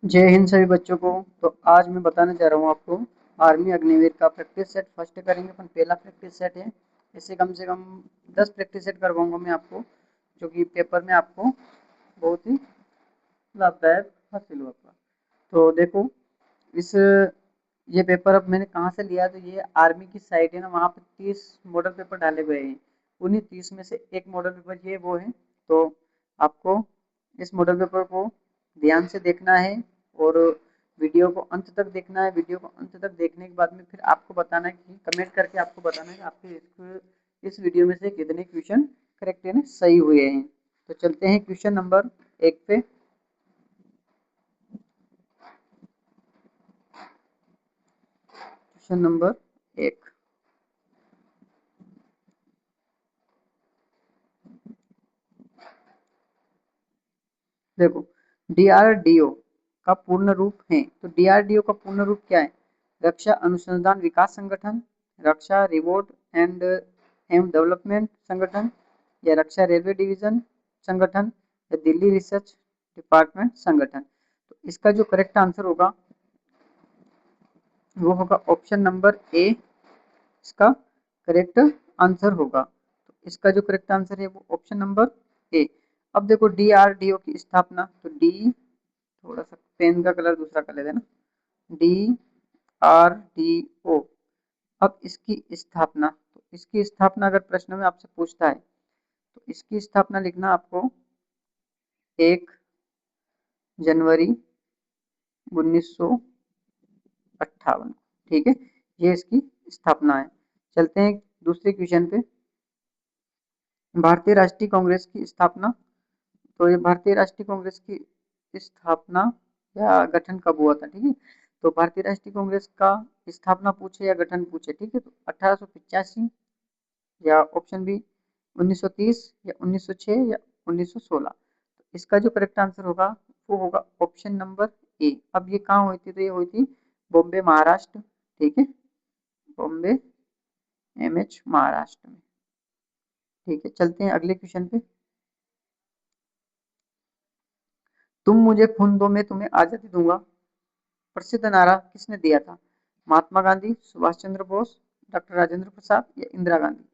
जय हिंद सभी बच्चों को। तो आज मैं बताने जा रहा हूँ आपको आर्मी अग्निवीर का प्रैक्टिस सेट फर्स्ट करेंगे अपन। पहला प्रैक्टिस सेट है। इससे कम से कम 10 प्रैक्टिस सेट करवाऊंगा मैं आपको, जो कि पेपर में आपको बहुत ही लाभदायक हासिल होगा। तो देखो, इस ये पेपर अब मैंने कहाँ से लिया, तो ये आर्मी की साइट है ना, वहाँ पे 30 मॉडल पेपर डाले गए हैं। उन्हीं 30 में से एक मॉडल पेपर ये वो है। तो आपको इस मॉडल पेपर को ध्यान से देखना है और वीडियो को अंत तक देखना है। वीडियो को अंत तक देखने के बाद में फिर आपको बताना है कि कमेंट करके आपको बताना है कि आपके इस वीडियो में से कितने क्वेश्चन करेक्ट है ना, सही हुए हैं। तो चलते हैं क्वेश्चन नंबर 1 पे। क्वेश्चन नंबर 1, देखो, डीआरडीओ का पूर्ण रूप है। तो डीआरडीओ का पूर्ण रूप क्या है? रक्षा अनुसंधान विकास संगठन, रक्षा रिवॉर्ड एंड एवं डेवलपमेंट संगठन, या रक्षा रेलवे डिवीजन संगठन, या दिल्ली रिसर्च डिपार्टमेंट संगठन। तो इसका जो करेक्ट आंसर होगा वो होगा ऑप्शन नंबर ए। इसका करेक्ट आंसर होगा। तो इसका जो करेक्ट आंसर है वो ऑप्शन नंबर ए। अब देखो, डीआरडीओ की स्थापना, तो डी, थोड़ा सा पेन का कलर दूसरा कर लेते हैं ना, डी आर डी ओ। अब इसकी स्थापना, तो इसकी स्थापना अगर प्रश्न में आपसे पूछता है तो इसकी स्थापना लिखना आपको 1 जनवरी 1958। ठीक है, ये इसकी स्थापना है। चलते हैं दूसरे क्वेश्चन पे। भारतीय राष्ट्रीय कांग्रेस की स्थापना, तो ये भारतीय राष्ट्रीय कांग्रेस की स्थापना या गठन कब हुआ था? ठीक है, तो भारतीय राष्ट्रीय कांग्रेस का स्थापना पूछे या गठन पूछे, ठीक है, तो 1885, या ऑप्शन बी 1930, या 1906, या 1916। तो इसका जो करेक्ट आंसर होगा वो होगा ऑप्शन नंबर ए। अब ये कहाँ हुई थी? तो ये हुई थी बॉम्बे महाराष्ट्र। ठीक है, बॉम्बे एमएच महाराष्ट्र में। ठीक है, चलते हैं अगले क्वेश्चन पे। तुम मुझे खून दो मैं तुम्हें आजादी दूंगा प्रसिद्ध नारा किसने दिया था? महात्मा गांधी, सुभाष चंद्र बोस, डॉक्टर राजेंद्र प्रसाद, या इंदिरा गांधी।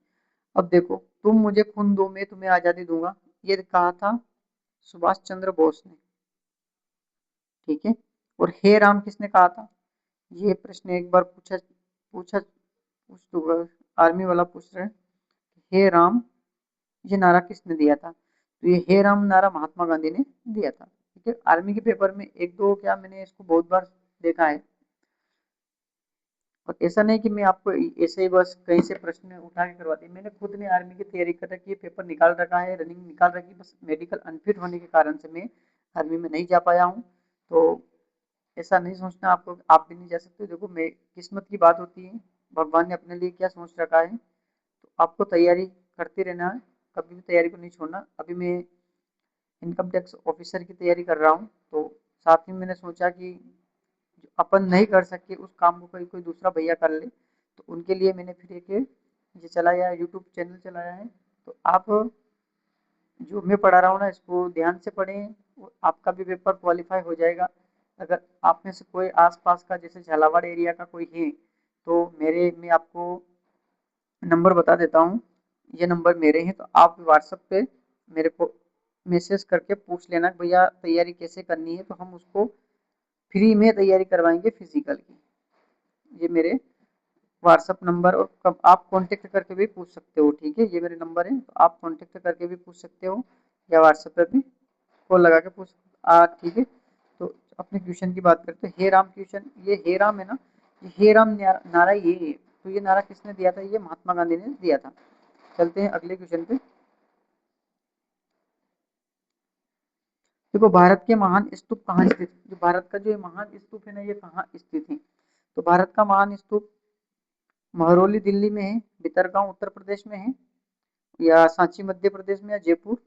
अब देखो, तुम मुझे खून दो मैं तुम्हें आजादी दूंगा, ये कहा था सुभाष चंद्र बोस ने। ठीक है, और हे राम किसने कहा था? ये प्रश्न एक बार पूछा पूछा पूछ दूंगा, आर्मी वाला पूछ रहे हैं, हे राम ये नारा किसने दिया था? तो ये हे राम नारा महात्मा गांधी ने दिया था। ठीक है, आर्मी के पेपर में एक दो क्या, मैंने इसको बहुत बार देखा है। और ऐसा नहीं कि मैं आपको ऐसे ही बस कहीं से प्रश्न उठा के करवाती, मैंने खुद ने आर्मी की तैयारी कर रखी है, पेपर निकाल रखा है, रनिंग निकाल रखी है, बस मेडिकल अनफिट होने के कारण से मैं आर्मी में नहीं जा पाया हूँ। तो ऐसा नहीं सोचना आपको, आप भी नहीं जा सकते। देखो, मैं किस्मत की बात होती है, भगवान ने अपने लिए क्या सोच रखा है। तो आपको तैयारी करते रहना है, कभी भी तैयारी को नहीं छोड़ना। अभी मैं इनकम टैक्स ऑफिसर की तैयारी कर रहा हूँ, तो साथ ही मैंने सोचा कि जो अपन नहीं कर सके उस काम को कोई कोई दूसरा भैया कर ले, तो उनके लिए मैंने फिर एक ये चलाया है, यूट्यूब चैनल चलाया है। तो आप जो मैं पढ़ा रहा हूँ ना, इसको ध्यान से पढ़ें, आपका भी पेपर क्वालिफाई हो जाएगा। अगर आप में से कोई आसपास का, जैसे झालावाड़ एरिया का कोई है, तो मैं आपको नंबर बता देता हूँ। ये नंबर मेरे हैं, तो आप व्हाट्सएप पे मेरे को मैसेज करके पूछ लेना कि भैया तैयारी कैसे करनी है, तो हम उसको फ्री में तैयारी करवाएंगे फिजिकल की। ये मेरे व्हाट्सएप नंबर, और कब आप कांटेक्ट करके भी पूछ सकते हो। ठीक है, ये मेरे नंबर है, तो आप कांटेक्ट करके भी पूछ सकते हो, या व्हाट्सएप पे भी कॉल लगा के पूछ। ठीक है, तो अपने क्वेश्चन की बात करते हैं। हे राम क्वेश्चन, ये हे राम है ना, ये हे राम नारा ये है। तो ये नारा किसने दिया था? ये महात्मा गांधी ने दिया था। चलते हैं अगले क्वेश्चन पे। देखो, भारत के महान स्तूप कहाँ स्थित है? जो भारत का जो महान स्तूप है ना, ये कहाँ स्थित है? तो भारत का महान स्तूप महरौली दिल्ली में है, भितरगांव उत्तर प्रदेश में है, या सांची मध्य प्रदेश में, या जयपुर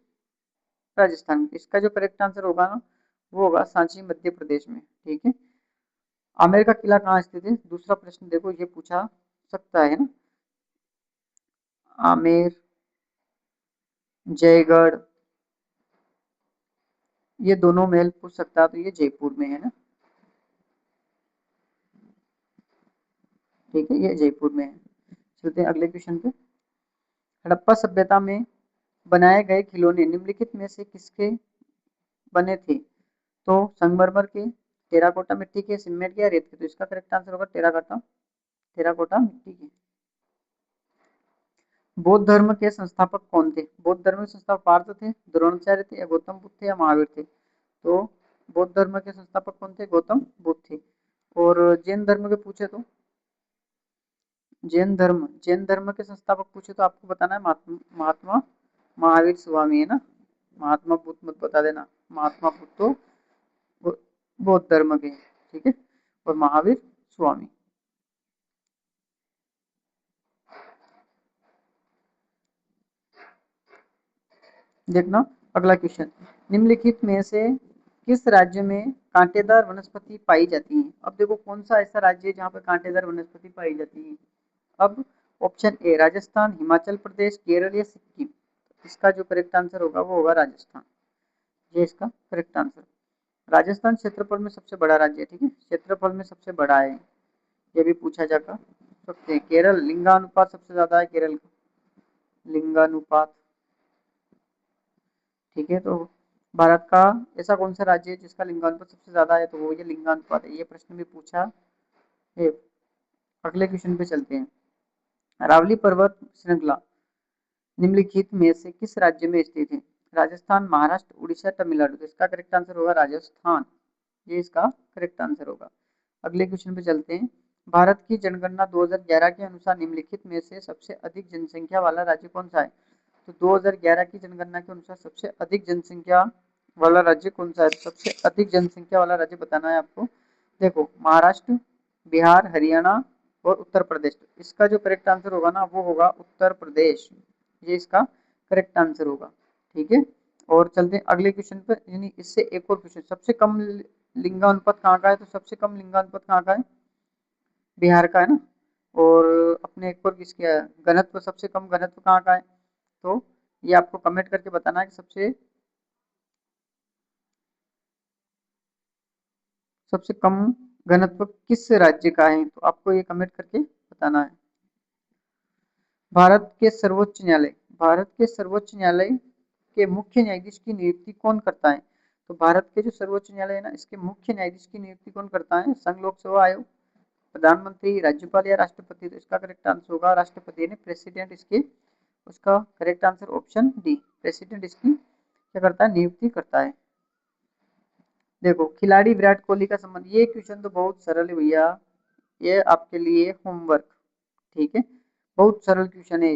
राजस्थान में। इसका जो करेक्ट आंसर होगा ना वो होगा सांची मध्य प्रदेश में। ठीक है, आमेर का किला कहाँ स्थित है? दूसरा प्रश्न देखो, ये पूछा सकता है ना, आमेर, जयगढ़, ये दोनों महल पूछ सकता है, तो ये जयपुर में है ना। ठीक है, ये जयपुर में है। चलते हैं अगले क्वेश्चन पे। हड़प्पा सभ्यता में बनाए गए खिलौने निम्नलिखित में से किसके बने थे? तो संगमरमर के, टेराकोटा मिट्टी के, सीमेंट के या रेत के? तो इसका करेक्ट आंसर होगा टेराकोटा, टेराकोटा मिट्टी के। बौद्ध धर्म के संस्थापक कौन थे? बौद्ध धर्म के संस्थापक पार्थ थे, द्रोणाचार्य थे, या गौतम बुद्ध थे, या महावीर थे? तो बौद्ध धर्म के संस्थापक कौन थे? गौतम बुद्ध थे। और जैन धर्म के पूछे तो जैन धर्म के संस्थापक पूछे तो आपको बताना है महात्मा महावीर स्वामी, है ना। महात्मा बुद्ध मत बता देना, महात्मा बुद्ध तो बौद्ध धर्म के, ठीक है, और महावीर स्वामी। देखना अगला क्वेश्चन। निम्नलिखित में से किस राज्य में कांटेदार वनस्पति पाई जाती है? अब देखो कौन सा ऐसा राज्य है जहाँ पे कांटेदार वनस्पति पाई जाती है। अब ऑप्शन ए राजस्थान, हिमाचल प्रदेश, केरल या सिक्किम। इसका जो करेक्ट आंसर होगा वो होगा राजस्थान, ये इसका करेक्ट आंसर। राजस्थान क्षेत्रफल में सबसे बड़ा राज्य है, ठीक है, क्षेत्रफल में सबसे बड़ा है, ये भी पूछा जा सकते हैं। केरल लिंगानुपात सबसे ज्यादा है, केरल का लिंगानुपात, ठीक है। तो भारत का ऐसा कौन सा राज्य है जिसका लिंगानुपात सबसे ज्यादा है? तो वो ये लिंगानुपात है, ये प्रश्न भी पूछा है। अगले क्वेश्चन पे चलते हैं। अरावली पर्वत श्रृंखला निम्नलिखित में से किस राज्य में स्थित है? राजस्थान, महाराष्ट्र, उड़ीसा, तमिलनाडु। तो इसका करेक्ट आंसर होगा राजस्थान, ये इसका करेक्ट आंसर होगा। अगले क्वेश्चन पे चलते हैं। भारत की जनगणना 2011 के अनुसार निम्नलिखित में से सबसे अधिक जनसंख्या वाला राज्य कौन सा है? तो 2011 की जनगणना के अनुसार सबसे अधिक जनसंख्या वाला राज्य कौन सा है? सबसे अधिक जनसंख्या वाला राज्य बताना है आपको। देखो महाराष्ट्र, बिहार, हरियाणा और उत्तर प्रदेश। तो इसका जो करेक्ट आंसर होगा ना वो होगा उत्तर प्रदेश, ये इसका करेक्ट आंसर होगा, ठीक है। और चलते हैं अगले क्वेश्चन पर, यानी इससे एक और क्वेश्चन। सबसे कम लिंगानुपात कहाँ का है? तो सबसे कम लिंगानुपात कहाँ का है? बिहार का है ना। और अपने एक और किसके है? घनत्व, सबसे कम घनत्व कहाँ का है? तो ये आपको कमेंट करके बताना है कि सबसे कम घनत्व किस राज्य का है, तो आपको ये कमेंट करके बताना है। भारत के सर्वोच्च न्यायालय भारत के सर्वोच्च न्यायालय के मुख्य न्यायाधीश की नियुक्ति कौन करता है? तो भारत के जो सर्वोच्च न्यायालय है ना, इसके मुख्य न्यायाधीश की नियुक्ति कौन करता है? संघ लोक सेवा आयोग, प्रधानमंत्री, राज्यपाल या राष्ट्रपति। तो इसका करेक्ट आंसर होगा राष्ट्रपति, यानी प्रेसिडेंट इसके, उसका correct answer option D, president इसकी क्या करता है? नियुक्ति करता है। देखो खिलाड़ी विराट कोहली का संबंध, ये क्वेश्चन तो बहुत सरल है भैया, ये आपके लिए होमवर्क, ठीक है, बहुत सरल क्वेश्चन है।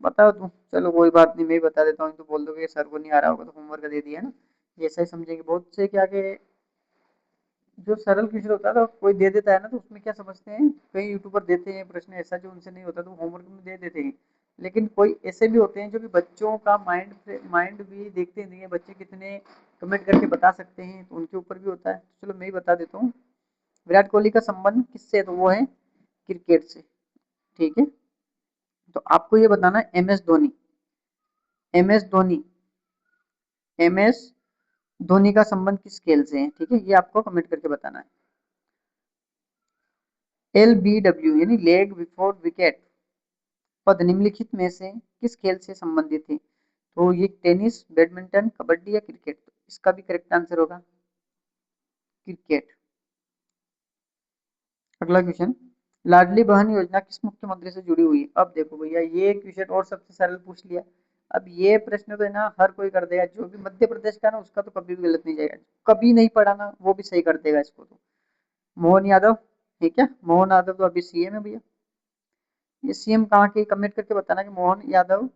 बताओ तुम, चलो कोई बात नहीं, मैं ही बता देता हूँ, तो बोल दोगे सर को नहीं आ रहा होगा तो होमवर्क दे दिया ना, ये ऐसा ही समझेंगे। बहुत से क्या के जो सरल क्वेश्चन होता है तो कोई दे देता है ना, तो उसमें क्या समझते हैं, कई यूट्यूबर देते हैं प्रश्न ऐसा जो उनसे नहीं होता तो होमवर्क में दे देते हैं। लेकिन कोई ऐसे भी होते हैं जो कि बच्चों का माइंड माइंड भी देखते नहीं है, बच्चे कितने कमेंट करके बता सकते हैं, तो उनके ऊपर भी होता है। चलो मैं ही बता देता हूँ। विराट कोहली का संबंध किससे है? तो वो है क्रिकेट से, ठीक है। तो आपको ये बताना है M S Dhoni, M S Dhoni M S Dhoni का संबंध किस खेल से है, ठीक है, ये आपको कमेंट करके बताना है। एल बी डब्ल्यू यानी लेग बिफोर विकेट पद निम्नलिखित में से किस खेल से संबंधित है? तो ये टेनिस, बैडमिंटन, कबड्डी या क्रिकेट। तो इसका भी करेक्ट आंसर होगा क्रिकेट। अगला क्वेश्चन, लाडली बहन योजना किस मुख्यमंत्री से जुड़ी हुई है? अब देखो भैया ये क्वेश्चन और सबसे सरल पूछ लिया। अब ये प्रश्न तो है ना हर कोई कर देगा, जो भी मध्य प्रदेश का ना उसका तो कभी भी गलत नहीं जाएगा, कभी नहीं पढ़ा ना वो भी सही कर देगा इसको तो। मोहन यादव, ठीक है, मोहन यादव तो अभी सीएम है भैया। ये सीएम कहाँ के, कमेंट करके बताना कि मोहन यादव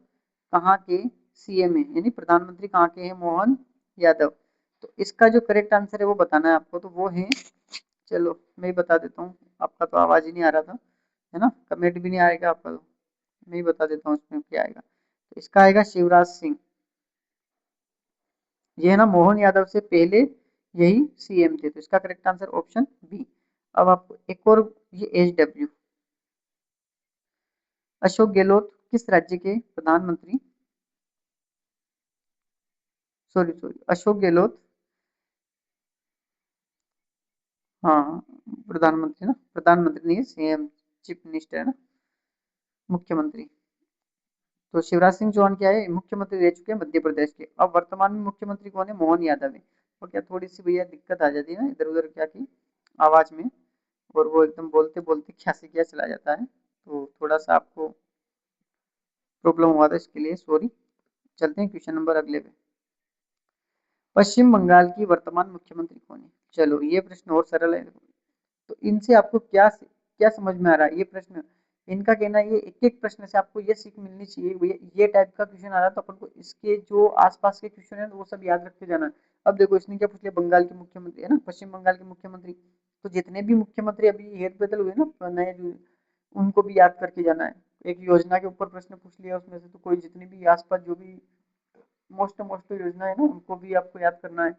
कहाँ के सीएम है, यानी प्रधानमंत्री कहाँ के हैं मोहन यादव। तो इसका जो करेक्ट आंसर है वो बताना है आपको, तो वो है, चलो मैं ही बता देता हूँ, आपका तो आवाज ही नहीं आ रहा था, है ना, कमेंट भी नहीं आएगा आपका, तो मैं ही बता देता हूँ इसमें क्या आएगा। तो इसका आएगा शिवराज सिंह, ये है ना मोहन यादव से पहले यही सीएम थे, तो इसका करेक्ट आंसर ऑप्शन बी। अब आपको एक और, ये एच डब्ल्यू, अशोक गहलोत किस राज्य के प्रधानमंत्री, सॉरी सॉरी अशोक गहलोत, हाँ प्रधानमंत्री ना, प्रधानमंत्री नहीं सीएम, चीफ मिनिस्टर है ना, मुख्यमंत्री। तो शिवराज सिंह चौहान क्या है, मुख्यमंत्री रह चुके हैं मध्य प्रदेश के। अब वर्तमान में मुख्यमंत्री कौन है, मोहन यादव है। तो क्या थोड़ी सी भैया दिक्कत आ जाती है ना इधर उधर क्या की आवाज में, और वो एकदम बोलते बोलते क्या से क्या चला जाता है, तो थोड़ा सा आपको प्रॉब्लम हुआ था, इसके लिए सॉरी। चलते हैं क्वेश्चन नंबर अगले पे। पश्चिम बंगाल की वर्तमान मुख्यमंत्री कौन है। चलो ये प्रश्न और सरल है। तो इनसे आपको क्या क्या समझ में आ रहा है ये प्रश्न, इनका कहना है ये एक एक प्रश्न से आपको ये सीख मिलनी चाहिए भैया, ये टाइप का क्वेश्चन आ रहा है तो अपन को इसके जो आसपास के क्वेश्चन है वो सब याद रखते जाना है। अब देखो इसने क्या पूछ लिया, बंगाल के मुख्यमंत्री है ना, पश्चिम बंगाल के मुख्यमंत्री, तो जितने भी मुख्यमंत्री अभी हेर बदल हुए ना नए उनको भी याद करके जाना है। एक योजना के ऊपर प्रश्न पूछ लिया उसमें से, तो कोई जितनी भी आसपास जो भी मोस्ट मोस्ट योजना है ना उनको भी आपको याद करना है।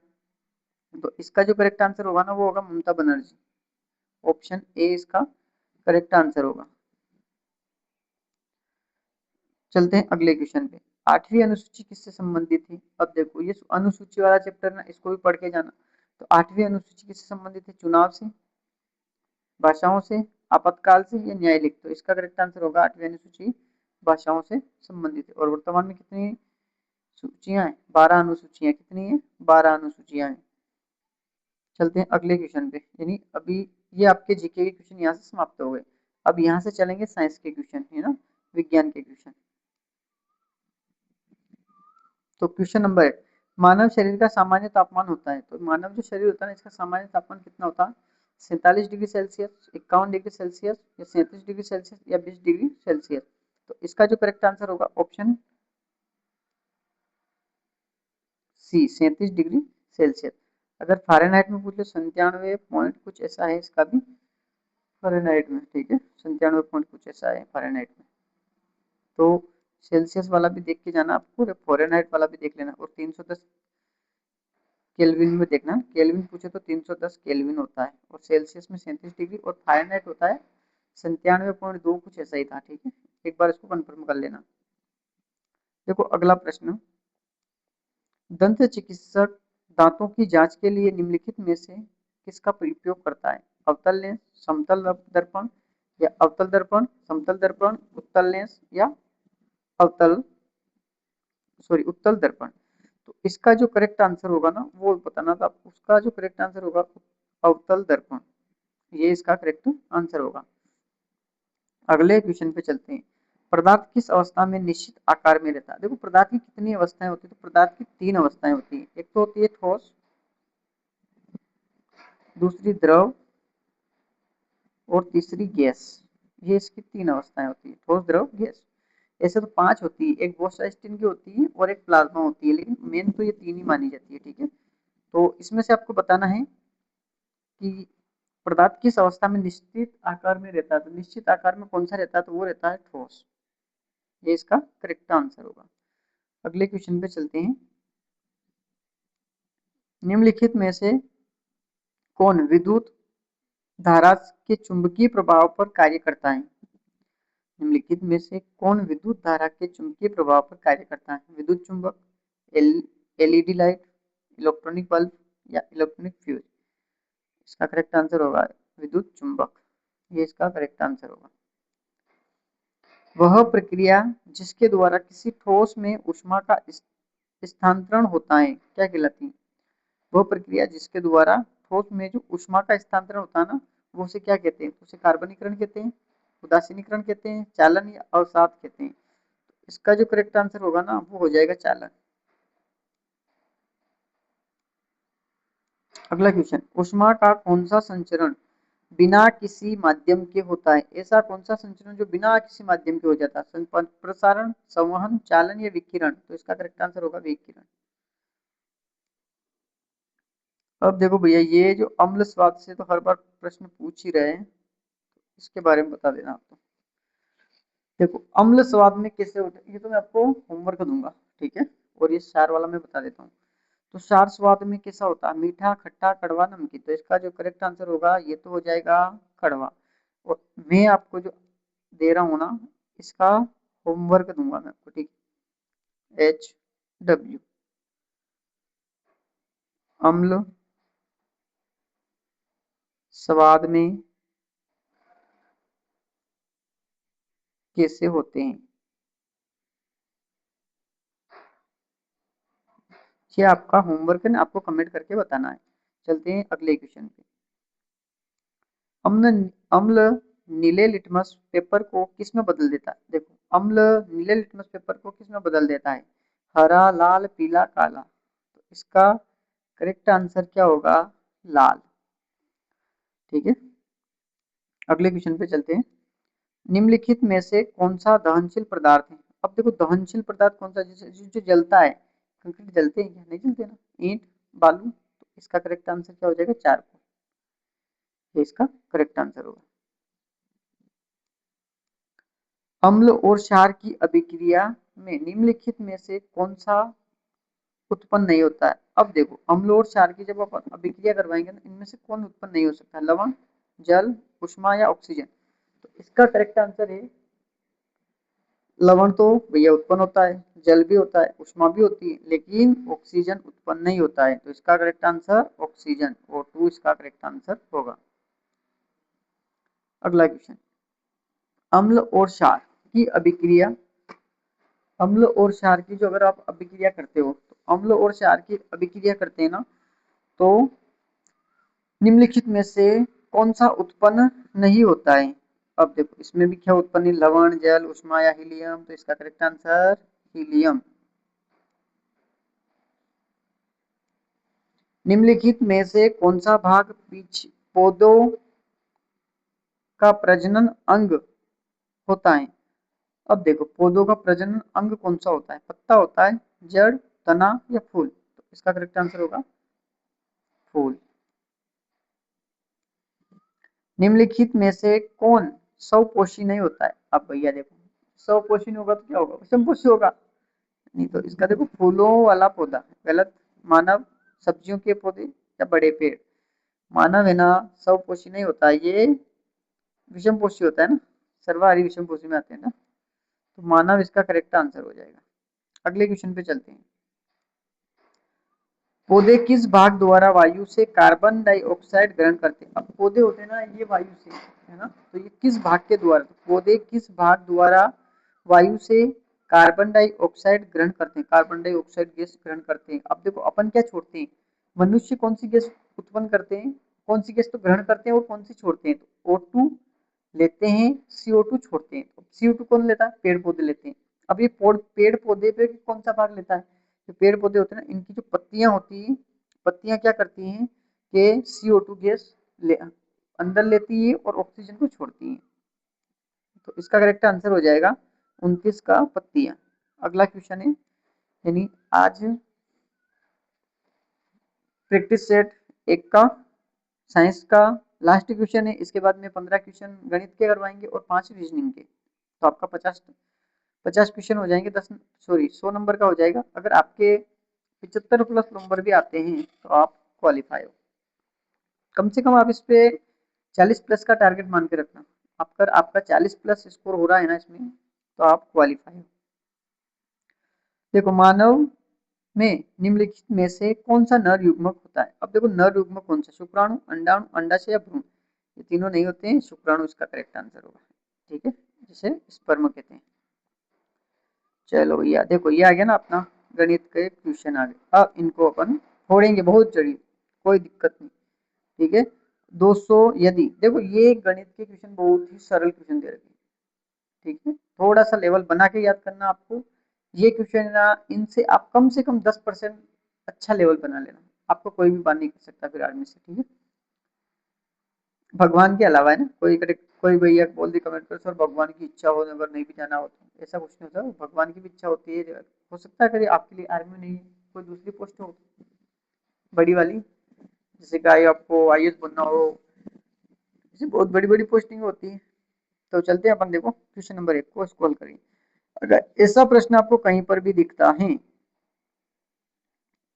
तो इसका जो करेक्ट आंसर होगा ना वो होगा ममता बनर्जी। ऑप्शन ए इसका करेक्ट आंसर होगा। चलते हैं अगले क्वेश्चन पे। आठवीं अनुसूची किससे संबंधित थी। अब देखो ये अनुसूची वाला चैप्टर ना, इसको भी पढ़ के जाना। तो आठवीं अनुसूची किससे संबंधित है, चुनाव से, भाषाओं से, आपातकाल से या न्यायिक। तो इसका करेक्ट आंसर होगा आठवीं अनुसूची भाषाओं से संबंधित है। और वर्तमान में कितनी सूचियां हैं, 12 अनुसूचियां। कितनी है, 12 अनुसूचियां हैं। चलते हैं अगले क्वेश्चन पे, यानी अभी ये आपके जीके के क्वेश्चन यहाँ से समाप्त हो गए। अब यहाँ से चलेंगे साइंस के क्वेश्चन, है ना, विज्ञान के क्वेश्चन। तो क्वेश्चन नंबर 1, मानव शरीर का सामान्य तापमान होता है। तो मानव जो शरीर होता है ना इसका सामान्य तापमान कितना होता है, 47 डिग्री सेल्सियस, 51 डिग्री सेल्सियस, या 37 डिग्री सेल्सियस, या 20 डिग्री सेल्सियस। तो इसका जो करेक्ट आंसर होगा ऑप्शन सी, 37 डिग्री सेल्सियस। अगर फ़ारेनहाइट में पूछे 97 पॉइंट कुछ ऐसा है इसका भी, फ़ारेनहाइट में, ठीक है, 97 पॉइंट कुछ ऐसा है फ़ारेनहाइट में। तो सेल्सियस वाला भी देख के जाना आपको, फ़ारेनहाइट वाला भी देख लेना। और 310 केल्विन में देखना, केल्विन पूछे तो 310 केल्विन होता है, और सेल्सियस में 37 डिग्री, और फ़ारेनहाइट होता है 97.2 कुछ ऐसा ही था, ठीक है। एक बार इसको कंफर्म कर लेना। देखो अगला प्रश्न, दंत चिकित्सक दांतों की जांच के लिए निम्नलिखित में से किसका उपयोग करता है। अवतल लेंस, समतल दर्पण, या अवतल दर्पण, समतल दर्पण, उत्तल लेंस, या अवतल सॉरी उत्तल दर्पण। तो इसका जो करेक्ट आंसर होगा ना वो बताना था, उसका जो करेक्ट आंसर होगा अवतल दर्पण, ये इसका करेक्ट आंसर होगा। अगले क्वेश्चन पे चलते हैं। पदार्थ किस अवस्था में निश्चित आकार में रहता है। देखो पदार्थ की कितनी अवस्थाएं होती है, तो पदार्थ की 3 अवस्थाएं होती है। एक तो होती है ठोस, दूसरी द्रव, और तीसरी गैस। ये इसकी 3 अवस्थाएं होती है, ठोस, द्रव, गैस। ऐसे तो 5 होती है, एक बोस-आइंस्टीन की होती है और एक प्लाज्मा होती है, लेकिन मेन तो ये 3 ही मानी जाती है, ठीक है। तो इसमें से आपको बताना है कि पदार्थ किस अवस्था में निश्चित आकार में रहता है। तो निश्चित आकार में कौन सा रहता है, तो वो रहता है ठोस। ये इसका करेक्ट आंसर होगा। अगले क्वेश्चन पे चलते हैं। निम्नलिखित में से कौन विद्युत धारा के चुंबकीय प्रभाव पर कार्य करता है। निम्नलिखित में से कौन विद्युत धारा के चुंबकीय प्रभाव पर कार्य करता है। विद्युत चुंबक, एलईडी लाइट, इलेक्ट्रॉनिक बल्ब, या इलेक्ट्रॉनिक फ्यूज। इसका करेक्ट आंसर होगा विद्युत चुंबक, ये इसका करेक्ट आंसर होगा। वह प्रक्रिया जिसके द्वारा किसी ठोस में ऊष्मा का स्थानांतरण होता है क्या कहलाती है। वह प्रक्रिया जिसके द्वारा ठोस में जो ऊष्मा का स्थानांतरण होता है ना, वो उसे क्या कहते हैं, तो उसे कार्बनीकरण कहते हैं, उदासीनीकरण कहते हैं, चालन या अवसाद कहते हैं। इसका जो करेक्ट आंसर होगा ना वो हो जाएगा चालन। अगला क्वेश्चन, ऊष्मा का कौन सा संचरण बिना किसी माध्यम के होता है। ऐसा कौन सा संचरण जो बिना किसी माध्यम के हो जाता है। प्रसारण, संवहन, चालन, या विकिरण। तो इसका करेक्ट आंसर होगा विकिरण। अब देखो भैया ये जो अम्ल स्वाद से तो हर बार प्रश्न पूछ ही रहे हैं, इसके बारे में बता देना आपको। देखो अम्ल स्वाद में कैसे होता है ये तो मैं आपको होमवर्क दूंगा, ठीक है। और ये क्षार वाला मैं बता देता हूँ। तो क्षार स्वाद में कैसा होता है, मीठा, खट्टा, कड़वा, नमकीन। तो इसका जो करेक्ट आंसर होगा ये तो हो जाएगा कड़वा। और मैं आपको जो दे रहा हूँ ना इसका होमवर्क दूंगा मैं आपको, ठीक है। HW, अम्ल स्वाद में कैसे होते हैं, ये आपका होमवर्क है ना, आपको कमेंट करके बताना है। चलते हैं अगले क्वेश्चन पे। अम्ल अम्ल नीले लिटमस पेपर को किस में बदल देता है? देखो, अम्ल नीले लिटमस पेपर को किस में बदल देता है? हरा, लाल, पीला, काला। तो इसका करेक्ट आंसर क्या होगा? लाल। ठीक है, अगले क्वेश्चन पे चलते हैं। निम्नलिखित में से कौन सा दहनशील पदार्थ है? अब देखो, दहनशील पदार्थ कौन सा जो जलता है? कंक्रीट जलते हैं क्या? नहीं जलते ना। ईंट, बालू। तो इसका करेक्ट आंसर क्या हो जाएगा? चारकोल। ये इसका करेक्ट आंसर होगा। अम्ल और क्षार की अभिक्रिया में निम्नलिखित में से कौन सा उत्पन्न नहीं होता है? अब देखो, अम्ल और क्षार की जब आप अभिक्रिया करवाएंगे ना, इनमें से कौन उत्पन्न नहीं हो सकता? लवण, जल, उष्मा या ऑक्सीजन? तो इसका करेक्ट आंसर है लवण। तो भैया उत्पन्न होता है, जल भी होता है, उष्मा भी होती है, लेकिन ऑक्सीजन उत्पन्न नहीं होता है। तो इसका करेक्ट आंसर ऑक्सीजन, O2 इसका करेक्ट आंसर होगा। अगला क्वेश्चन, अम्ल और क्षार की अभिक्रिया, अम्ल और क्षार की जो अगर आप अभिक्रिया करते हो, तो अम्ल और क्षार की अभिक्रिया करते हैं ना, तो निम्नलिखित में से कौन सा उत्पन्न नहीं होता है? अब देखो, इसमें भी क्या उत्पन्न है? लवण, जल, उष्मा या हीलियम? तो इसका करेक्ट आंसर हीलियम। निम्नलिखित में से कौन सा भाग पीछे पौधों का प्रजनन अंग होता है? अब देखो, पौधों का प्रजनन अंग कौन सा होता है? पत्ता होता है, जड़, तना या फूल? तो इसका करेक्ट आंसर होगा फूल। निम्नलिखित में से कौन स्वपोषी नहीं होता है? अब भैया देखो, स्वपोषी नहीं होगा तो क्या होगा? विषमपोषी होगा। नहीं, तो इसका देखो, फूलों वाला पौधा गलत, मानव, सब्जियों के पौधे या बड़े पेड़? मानव है ना, स्वपोषी नहीं होता, ये विषमपोषी होता है ना, सर्वाहारी विषमपोषी में आते हैं ना। तो मानव इसका करेक्ट आंसर हो जाएगा। अगले क्वेश्चन पे चलते हैं। पौधे किस भाग द्वारा वायु से कार्बन डाइऑक्साइड ग्रहण करते हैं? अब पौधे होते हैं ना, ये वायु से, है ना, तो ये किस भाग के द्वारा? तो पौधे किस भाग द्वारा वायु से कार्बन डाइऑक्साइड ग्रहण करते हैं, कार्बन डाइऑक्साइड गैस ग्रहण करते हैं? अब देखो, अपन क्या छोड़ते हैं? मनुष्य कौन सी गैस उत्पन्न करते हैं, कौन सी गैस तो ग्रहण करते हैं और कौन सी छोड़ते हैं? तो O2 लेते हैं, CO2 छोड़ते हैं। तो CO2 कौन लेता है? पेड़ पौधे लेते हैं। अब ये पेड़ पौधे पे कौन सा भाग लेता है? जो पेड़ पौधे होते हैं ना, इनकी जो पत्तियां होती हैं, पत्तियां क्या करती हैं कि CO2 गैस ले अंदर लेती है और ऑक्सीजन को छोड़ती है। तो इसका करेक्ट आंसर हो जाएगा 29 का पत्तियां। अगला क्वेश्चन है, यानी आज प्रैक्टिस सेट 1 का साइंस का लास्ट क्वेश्चन है। इसके बाद में 15 क्वेश्चन गणित के करवाएंगे और 5 रीजनिंग के। तो आपका 50 क्वेश्चन हो जाएंगे, 10 सॉरी 100 नंबर का हो जाएगा। अगर आपके 75 प्लस नंबर भी आते हैं तो आप क्वालिफाई हो। कम से कम आप इस पे 40 प्लस का टारगेट मान के रखना। अगर आपका 40 प्लस स्कोर हो रहा है ना इसमें, तो आप क्वालिफाई हो। देखो, मानव में निम्नलिखित में से कौन सा नर युग्मक होता है? अब देखो, नर युग्मक कौन सा? शुक्राणु, अंडाणु, अंडाशय या भ्रूण? ये तीनों नहीं होते हैं, शुक्राणु इसका करेक्ट आंसर होगा। ठीक है, जिसे स्पर्म कहते हैं। चलो भैया, देखो ये आ गया ना अपना गणित के क्वेश्चन आ गए। अब इनको अपन छोड़ेंगे, बहुत जड़ी, कोई दिक्कत नहीं। ठीक है, 200 यदि, देखो ये गणित के क्वेश्चन बहुत ही सरल क्वेश्चन दे रखे हैं। ठीक है, थोड़ा सा लेवल बना के याद करना आपको। ये क्वेश्चन ना, इनसे आप कम से कम 10% अच्छा लेवल बना लेना। आपको कोई भी बात नहीं कर सकता फिर आर्मी से। ठीक है, भगवान के अलावा है ना, कोई भैया बोल दी कमेंट कर, सर भगवान की इच्छा हो अगर नहीं भी जाना हो तो? ऐसा कुछ नहीं होता, भगवान की भी इच्छा होती है। हो सकता है कभी आपके लिए आर्मी नहीं, कोई दूसरी पोस्ट हो बड़ी वाली, जैसे कि आपको IAS बनना हो, जैसे बहुत बड़ी बड़ी पोस्टिंग होती है। तो चलते हैं अपन, देखो क्वेश्चन नंबर 1 को स्क्रॉल करिए। अगर ऐसा प्रश्न आपको कहीं पर भी दिखता है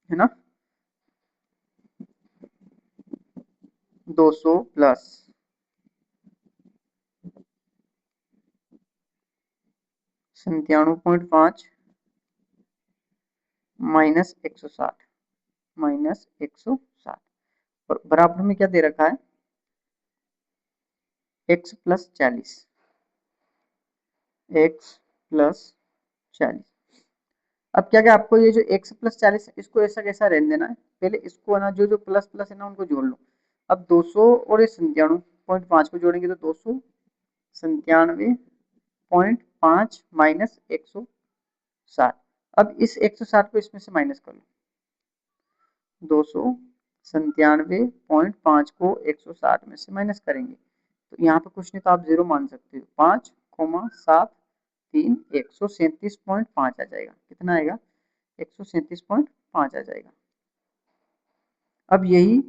ना, 200 प्लस 97.5 माइनस 160 माइनस 160 और बराबर में क्या दे रखा है? x plus 40। x plus 40। अब क्या क्या आपको ये जो x प्लस 40 है इसको ऐसा कैसा रहने देना है, पहले इसको है ना जो जो प्लस प्लस है ना उनको जोड़ लो। अब 200 और ये 97.5 को जोड़ेंगे तो 297.5 माइनस 160। अब इस 160 को इसमें से माइनस कर लो। 297.5 को 160 में से माइनस करेंगे तो यहाँ पे कुछ नहीं तो आप जीरो मान सकते हो। 5,7 3 137.5 आ जाएगा। कितना आएगा? 137.5 आ जाएगा। अब यही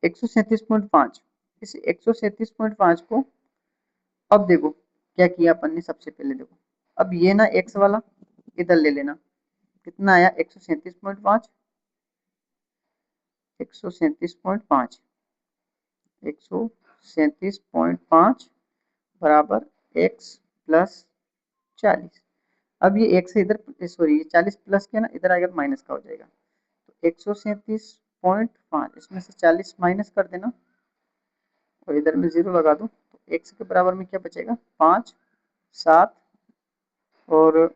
137.5, इस 137.5 को अब देखो क्या किया अपन ने। सबसे पहले देखो अब ये ना x वाला इधर ले लेना। कितना आया? 137.5, 137.5, 137.5 बराबर x प्लस 40। अब ये x है इधर, सॉरी ये 40 प्लस के ना इधर आएगा तो माइनस का हो जाएगा। तो 137.5 इसमें से 40 माइनस कर देना और इधर में जीरो लगा दो तो x के बराबर में क्या बचेगा? 5 7 और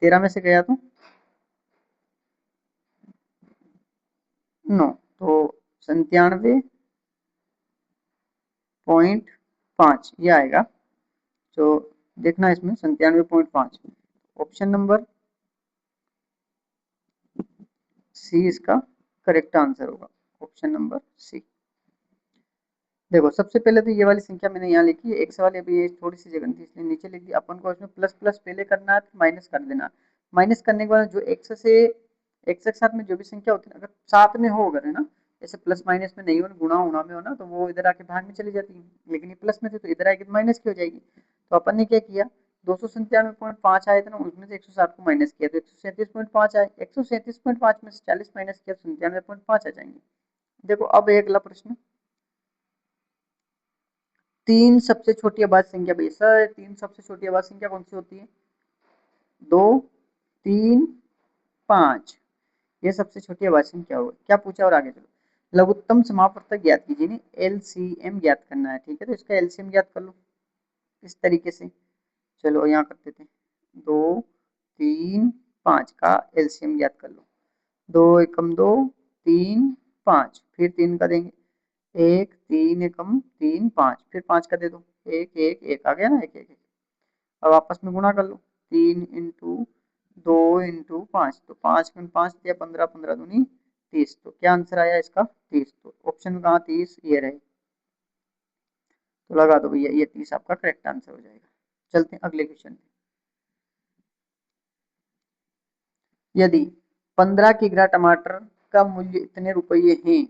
13 में से गया तो 9, तो 97.5 ये आएगा। तो देखना इसमें 97.5, ऑप्शन नंबर सी इसका करेक्ट आंसर होगा। Option number C. देखो सबसे पहले तो ये वाली संख्या मैंने यहाँ लिखी है, एक्स वाली अभी ये थोड़ी सी जगह थी इसलिए नीचे लिख दी। अपन को इसमें प्लस प्लस पहले करना है फिर माइनस कर देना। माइनस करने के बाद जो एक्स के साथ में जो भी संख्या होती है अगर साथ में हो, अगर है ना जैसे प्लस माइनस में नहीं हो, गुणा होना में हो ना, तो वो इधर आके भाग में चली जाती है। लेकिन ये प्लस में थी तो इधर आएगी तो माइनस की हो जाएगी। तो अपन ने क्या किया, 297.5 आए थे ना उसमें से 160 को माइनस किया तो 137.5 आए। 137.5 में से 40 माइनस किया तो 97.5 आ जाएंगे। देखो अब एक अगला प्रश्न, तीन सबसे छोटी अभाज्य संख्या। भाई सर तीन सबसे छोटी अभाज्य संख्या कौन सी होती है? 2 3 5, ये सबसे छोटी अभाज्य संख्या होगी। क्या पूछा और आगे चलो। लघुत्तम समापवर्तक ज्ञात कीजिए, नहीं एलसीएम ज्ञात करना है। ठीक है तो इसका एलसीएम ज्ञात कर लो इस तरीके से। चलो यहाँ कर देते हैं, 2 3 5 का एलसीएम ज्ञात कर लो। 2 एकम 2 3 5, फिर 3 का देंगे, 1 3 एकम 3 5, फिर 5 का दे दो, 1 1 1 आ गया ना, 1 1 1। अब आपस में गुणा कर लो, 3 इंटू 2 इंटू 5, तो 5 में 5 दिया 15, 15 दूनी 30। तो क्या आंसर आया इसका? 30। तो ऑप्शन में कहाँ 30 ये रहे, तो लगा दो भैया ये 30 आपका करेक्ट आंसर हो जाएगा। चलते हैं अगले क्वेश्चन पे। यदि 15 किग्रा टमाटर का मूल्य इतने रुपये हैं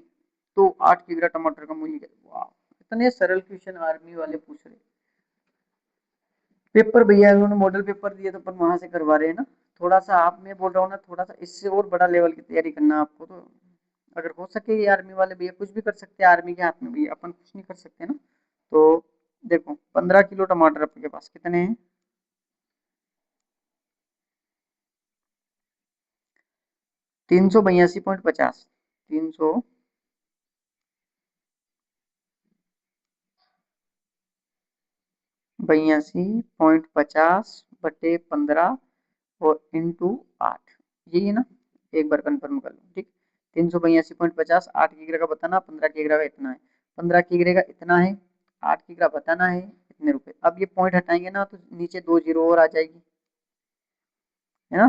तो 8 किग्रा टमाटर का मूल्य क्या? वाह, इतने सरल क्वेश्चन आर्मी वाले पूछ रहे। पेपर भैया उन्होंने मॉडल पेपर दिए तो अपन वहां से करवा रहे हैं ना। थोड़ा सा आप, मैं बोल रहा हूँ ना, थोड़ा सा इससे और बड़ा लेवल की तैयारी करना आपको। तो अगर हो सके ये आर्मी वाले भैया कुछ भी कर सकते हैं, आर्मी के हाथ में भैया अपन कुछ नहीं कर सकते ना। तो देखो 15 किलो टमाटर आपके पास कितने हैं? 382.50, 382.50 बटे 15 और इंटू 8, यही है ना। एक बार कंफर्म कर लो। ठीक, 382.50, 8 की ग्रे का बताना, 15 की ग्रे का इतना है, 15 की ग्रे का इतना है, 8 की ग्रा बताना है इतने रुपए। अब ये पॉइंट हटाएंगे ना तो नीचे 2 जीरो और आ जाएगी, है ना।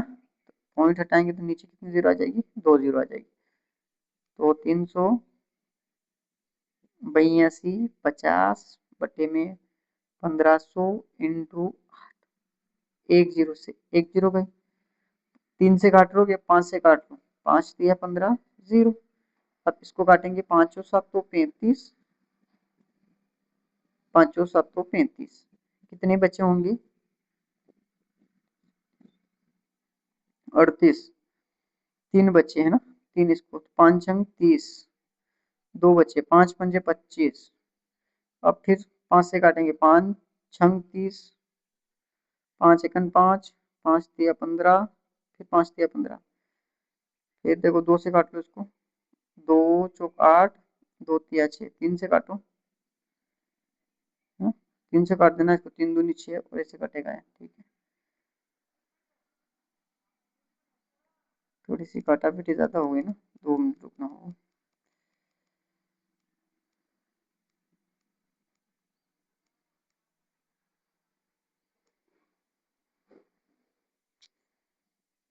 पॉइंट हटाएंगे तो नीचे कितनी जीरो आ जाएगी? 2 जीरो आ जाएगी। तो 382.50 बटे में 1500 इंटू 1 जीरो से 1 जीरो गए, 3 से काट लोगे, 5 से काट लो, 5 दिया 15 जीरो। अब इसको काटेंगे, 5 और 7 तो 35, 5 और 7 तो 35, कितने बचे होंगे? 38। 3 बचे है ना, 3 इसको, 5 छंग 30, 2 बचे, 5 पंजे 25। अब फिर 5 से काटेंगे, 5 छंग 30, 5 एकन 5, 5 दिया 15, फिर 5 दिया 15, फिर देखो 2 से काट लो इसको, 2 चौक 8, 2 तिया 6, 3 से काटो, 3 3 से काट देना इसको, 3 दूनी 6 और ऐसे कटेगा है, ठीक है। थोड़ी सी काटा पीटी ज़्यादा हो गई ना, 2 मिनट रुकना होगा।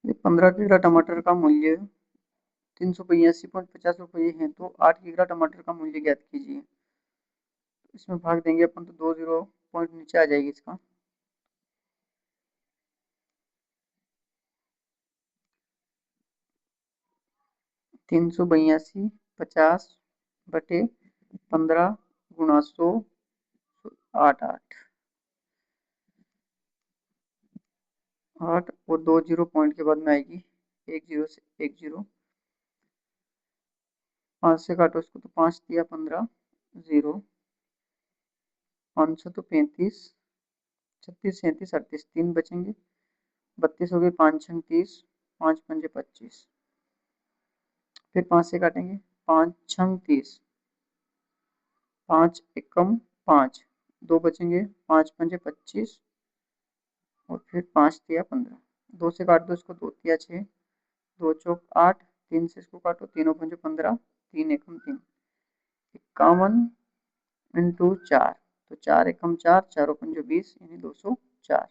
ये 15 किलो टमाटर का मूल्य 382.50 रुपये है, तो 8 किलो टमाटर का मूल्य ज्ञात कीजिए। इसमें भाग देंगे अपन तो 2 जीरो पॉइंट नीचे आ जाएगी इसका। 382.50 बटे 15 गुणा 100 8 और 2 जीरो पॉइंट के बाद में आएगी 1 जीरो से 1 जीरो, 5 से काटो इसको तो 5 दिया 15 जीरो, 500 तो 35, 36 37 38, 3 बचेंगे, 32 हो गए, 5 छंग 30, 5 पंजे 25, फिर 5 से काटेंगे, 5 छंग 30, 5 एकम 5, 2 बचेंगे, 5 पंजे 25 और फिर 5 दिया 15, 2 से काट दो इसको, 2 दिया 6, 2 चौक 8, 3 से इसको काटो, तीनों पंजे 15, 3 एकम 3, 51 इंटू 4, तो 4 एकम 4, चारों पंजे 20 यानी 204।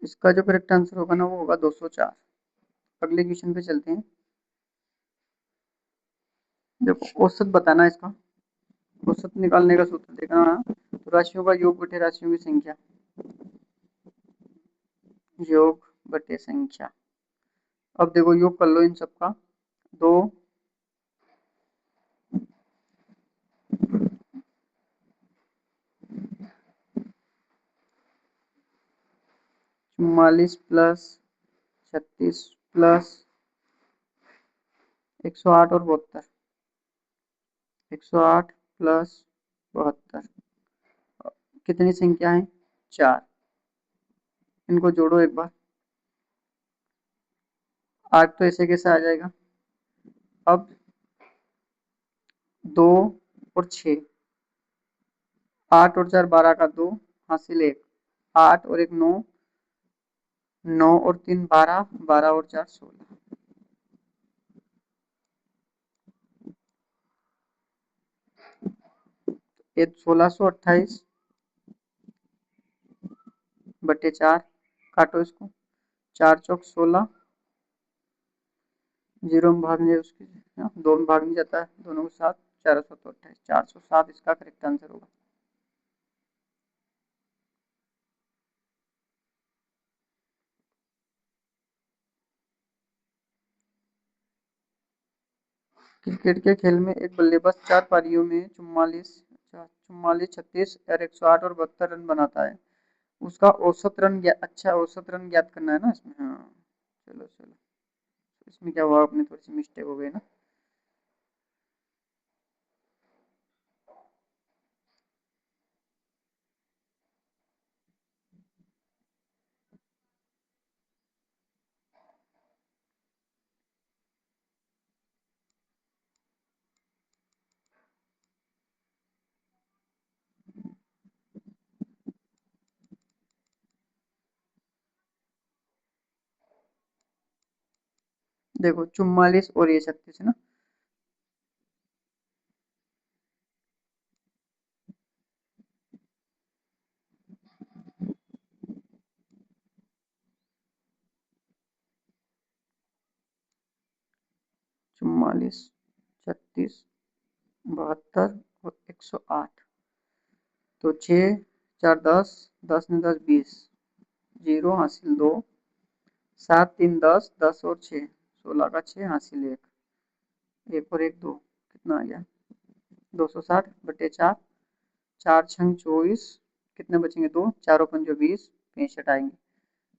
इसका जो करेक्ट आंसर होगा ना वो होगा 204। अगले क्वेश्चन पे चलते हैं। देखो औसत बताना है इसका, औसत निकालने का सूत्र देखना है। तो राशियों का योग बटे राशियों की संख्या, योग बटे संख्या। अब देखो योग कर लो इन सबका, 2 44 प्लस 36 प्लस 108 और 72, 108 प्लस 72 कितनी संख्या है? 4। इनको जोड़ो एक बार, 8 तो ऐसे कैसे आ जाएगा। अब 2 और 6, 8 और 4 12 का 2 हासिल 1, 8 और 1 9, 9 और 3 12, 12 और 4 16, ये 1628 बटे 4, काटो इसको, 4 चौक 16, जीरो में भाग नहीं उसकी, 2 में भाग नहीं जाता है, दोनों को 7, 428, 407 इसका करेक्ट आंसर होगा। क्रिकेट के खेल में एक बल्लेबाज 4 पारियों में 44 36 और 108 और 72 रन बनाता है। उसका औसत रन अच्छा औसत रन ज्ञात करना है ना इसमें। हाँ चलो चलो, इसमें क्या हुआ, अपनी थोड़ी सी मिस्टेक हो गई ना। देखो 44 और ये 36 है ना, चुम्मालीस 36 72 और 108, तो 6 4 10, 10 ने 10 20, जीरो हासिल 2, 7 3 10, 10 और 6 16 का 6 हासिल 1, 1 और 1 2, कितना आ गया 260 बटे 4, 4 छंग 24, कितने बचेंगे 2, चारों पंजो 20, 65 आएंगे।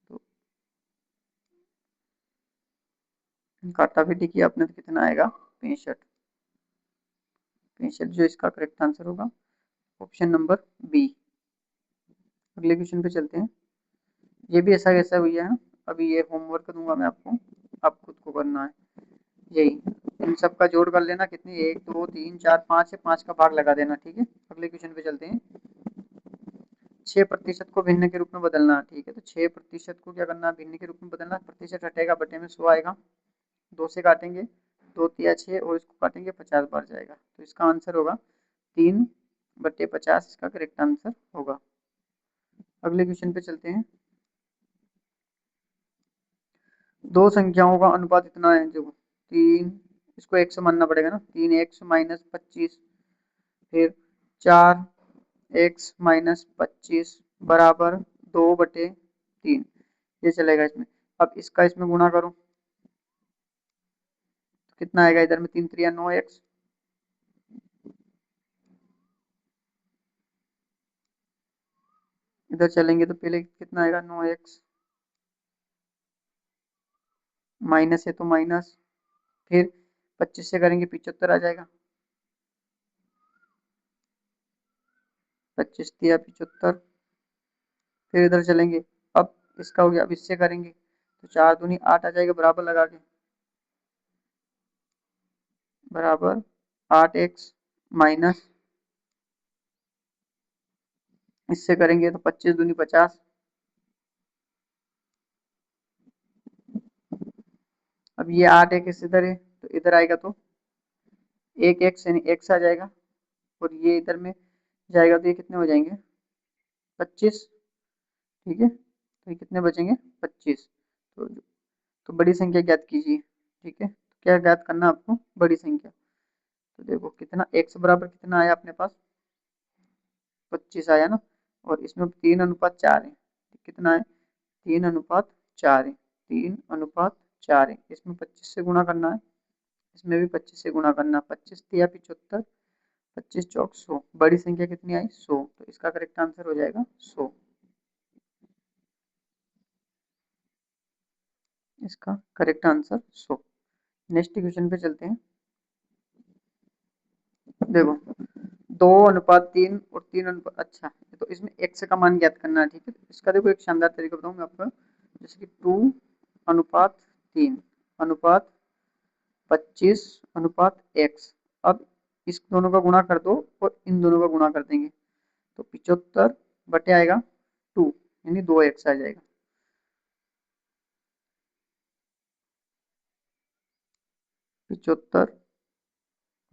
तो काटा पीटी किया आपने तो कितना आएगा 65, 65 जो इसका करेक्ट आंसर होगा ऑप्शन नंबर बी। अगले क्वेश्चन पे चलते हैं। ये भी ऐसा कैसा भैया है, अभी ये होमवर्क दूंगा मैं आपको, आप खुद को करना है। यही इन सब का जोड़ कर लेना, कितनी 1 2 3 4 5 है, 5 का भाग लगा देना। ठीक है, अगले क्वेश्चन पे चलते हैं। 6% को भिन्न के रूप में बदलना। ठीक है, तो 6% को क्या करना, भिन्न के रूप में बदलना। प्रतिशत हटेगा, बटे में 100 आएगा, 2 से काटेंगे, 2 तिया 6 और इसको काटेंगे 50 बार जाएगा, तो इसका आंसर होगा 3/50। इसका करेक्ट आंसर होगा। अगले क्वेश्चन पे चलते हैं। दो संख्याओं का अनुपात इतना है, जो 3, इसको 100 मानना पड़ेगा ना, 3x - 25, फिर 4x - 25 बराबर 2/3, ये चलेगा इसमें। अब इसका इसमें गुणा करो, तो कितना आएगा, इधर में 3 3 9x, इधर चलेंगे तो पहले कितना आएगा 9x, माइनस है तो माइनस, फिर 25 से करेंगे 75 आ जाएगा, 25 दिया 75, फिर इधर चलेंगे। अब इसका हो गया, अब इससे करेंगे तो 4 दूनी 8 आ जाएगा, बराबर लगा के, बराबर 8x माइनस, इससे करेंगे तो 25 दूनी 50, अब ये 8x इधर है तो इधर आएगा तो 1x यानी x आ जाएगा, और ये इधर में जाएगा तो ये कितने हो जाएंगे 25। ठीक है, तो ये कितने बचेंगे 25। तो बड़ी संख्या ज्ञात कीजिए। ठीक है, तो क्या ज्ञात करना आपको, बड़ी संख्या। तो देखो कितना x बराबर कितना आया अपने पास, 25 आया ना, और इसमें 3/4 है, तो कितना है 3/4 है, 3/4 है। इसमें 25 से गुणा करना है, इसमें भी 25 से गुणा करना, 25 तिया 75, 25 चौक 100, बड़ी संख्या कितनी आई 100, तो इसका करेक्ट आंसर हो जाएगा 100। इसका करेक्ट आंसर 100। नेक्स्ट क्वेश्चन पे चलते हैं। देखो 2/3 और 3 अच्छा, तो इसमें x का मान ज्ञात करना है। ठीक है, तो इसका देखो एक शानदार तरीका बताऊं मैं आपको, जैसे कि 2/3 अनुपात 25/x। अब इस दोनों का गुणा कर दो और इन दोनों का गुणा कर देंगे, तो 75 बटे आएगा 2, यानी 2x आ जाएगा। 75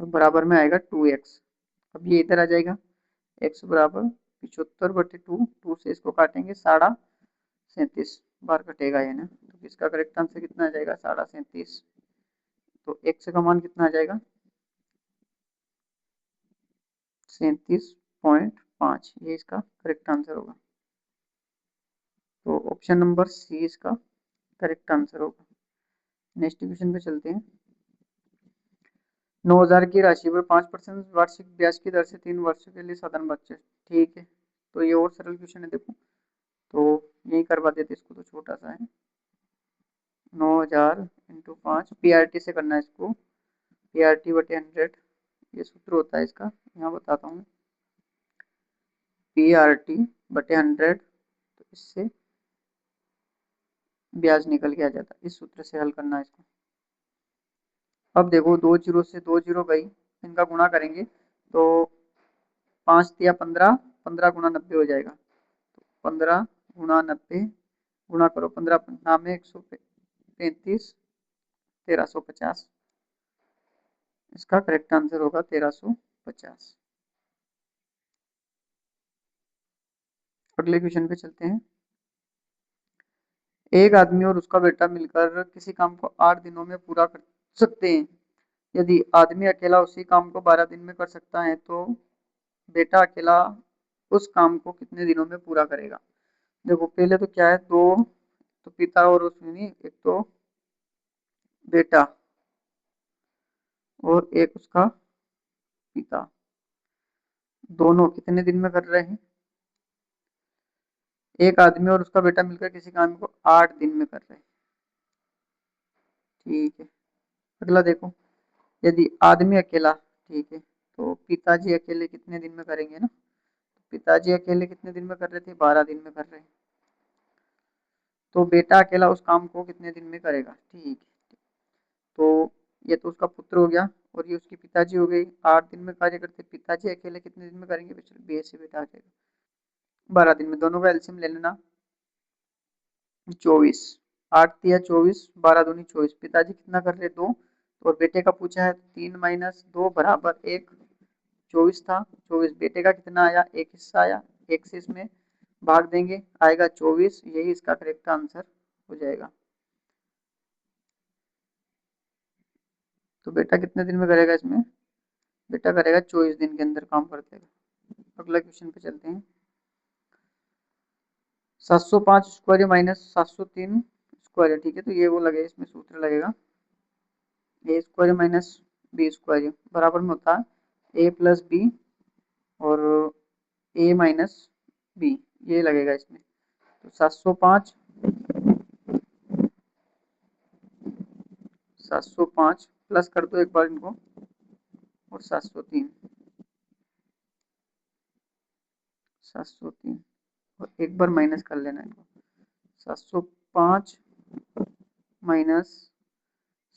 और बराबर में आएगा 2x। अब ये इधर आ जाएगा, x बराबर 75/2, 2 से इसको काटेंगे 37.5 बार कटेगा ये ना, तो इसका करेक्ट आंसर कितना आ जाएगा 37.5। तो x का मान कितना आ जाएगा 37.5, ये इसका करेक्ट आंसर होगा। तो ऑप्शन नंबर सी इसका करेक्ट आंसर होगा। नेक्स्ट क्वेश्चन पे चलते हैं। 9,000 की राशि पर 5% वार्षिक ब्याज की दर से 3 वर्षों के लिए साधारण बचत। ठीक है, तो ये और सरल क्वेश्चन है, देखो तो यही करवा देते, इसको तो छोटा सा है। 9,000 इंटू 5, PRT से करना है इसको, PRT/100, ये सूत्र होता है इसका, यहाँ बताता हूँ, PRT/100, तो इससे ब्याज निकल के आ जाता है, इस सूत्र से हल करना है इसको। अब देखो 2 जीरो से 2 जीरो गई, इनका गुणा करेंगे तो 5 तिया 15, 15 गुणा 90 हो जाएगा, तो 15 गुणा 90 गुणा करो, 15 पंद्रह 135, 1350, इसका करेक्ट आंसर होगा 1350। अगले क्वेश्चन पे चलते हैं। एक आदमी और उसका बेटा मिलकर किसी काम को 8 दिनों में पूरा कर सकते हैं। यदि आदमी अकेला उसी काम को 12 दिन में कर सकता है, तो बेटा अकेला उस काम को कितने दिनों में पूरा करेगा। देखो पहले तो क्या है, दो तो पिता और उसमें एक तो बेटा और एक उसका पिता, दोनों कितने दिन में कर रहे हैं, एक आदमी और उसका बेटा मिलकर किसी काम को 8 दिन में कर रहे हैं। ठीक है, अगला देखो, यदि आदमी अकेला, ठीक है, तो पिताजी अकेले कितने दिन में करेंगे ना, तो पिताजी अकेले कितने दिन में कर रहे थे, 12 दिन में कर रहे हैं, तो बेटा अकेला उस काम को कितने दिन में करेगा। ठीक है, तो ये तो उसका पुत्र हो गया और ये उसकी पिताजी हो गई। 8 दिन में कार्य करते पिताजी, अकेले कितने दिन में करेंगे? बी से बेटा आ जाएगा 12 दिन में। दोनों का एलसीएम ले लेना 24। 8 या 24, 12 दूनी 24। पिताजी कितना कर रहे? 2। और बेटे का पूछा है 3 - 2 = 1। 24 था, 24 बेटे का कितना आया? एक हिस्सा आया, एक से इसमें भाग देंगे, आएगा 24। यही इसका करेक्ट आंसर हो जाएगा। तो बेटा कितने दिन में करेगा इसमें? बेटा करेगा 24 दिन के अंदर काम कर देगा। अगला क्वेश्चन पे चलते हैं। 705 स्क्वायर माइनस 703 स्क्वायर, ठीक है, तो ये वो लगेगा, इसमें सूत्र लगेगा ए स्क्वायर माइनस बी स्क्वायर बराबर में होता है ए प्लस बी और ए माइनस बी, ये लगेगा इसमें। तो 705 प्लस कर दो एक बार इनको, और 703 और एक बार माइनस कर लेना इनको। 705 माइनस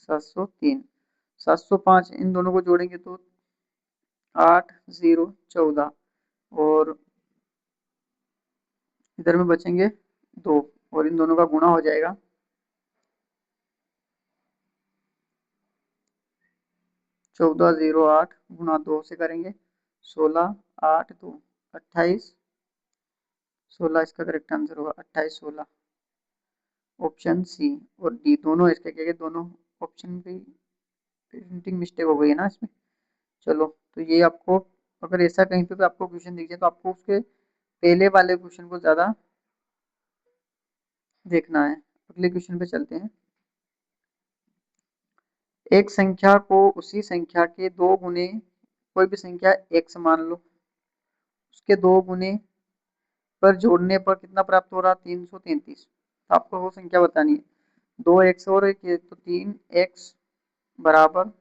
703, 705 इन दोनों को जोड़ेंगे तो 8 0 14, और इधर में बचेंगे 2, और इन दोनों का गुणा हो जाएगा 14 0 8 गुणा 2 से करेंगे 16 8 2 28, 16 इसका करेक्ट आंसर होगा 28 16, ऑप्शन सी और डी दोनों इसके क्या दोनों ऑप्शन पे प्रिंटिंग मिस्टेक हो गई है ना इसमें। चलो, तो ये आपको अगर ऐसा कहीं पे भी आपको क्वेश्चन दिख जाए तो आपको उसके पहले वाले क्वेश्चन को ज्यादा देखना है। अगले क्वेश्चन पे चलते हैं। एक संख्या को उसी संख्या के 2 गुने, कोई भी संख्या x मान लो, उसके 2 गुने पर जोड़ने पर कितना प्राप्त हो रहा? 333। तो आपको वो संख्या बतानी है। 2x और एक ये, तो 3x बराबर,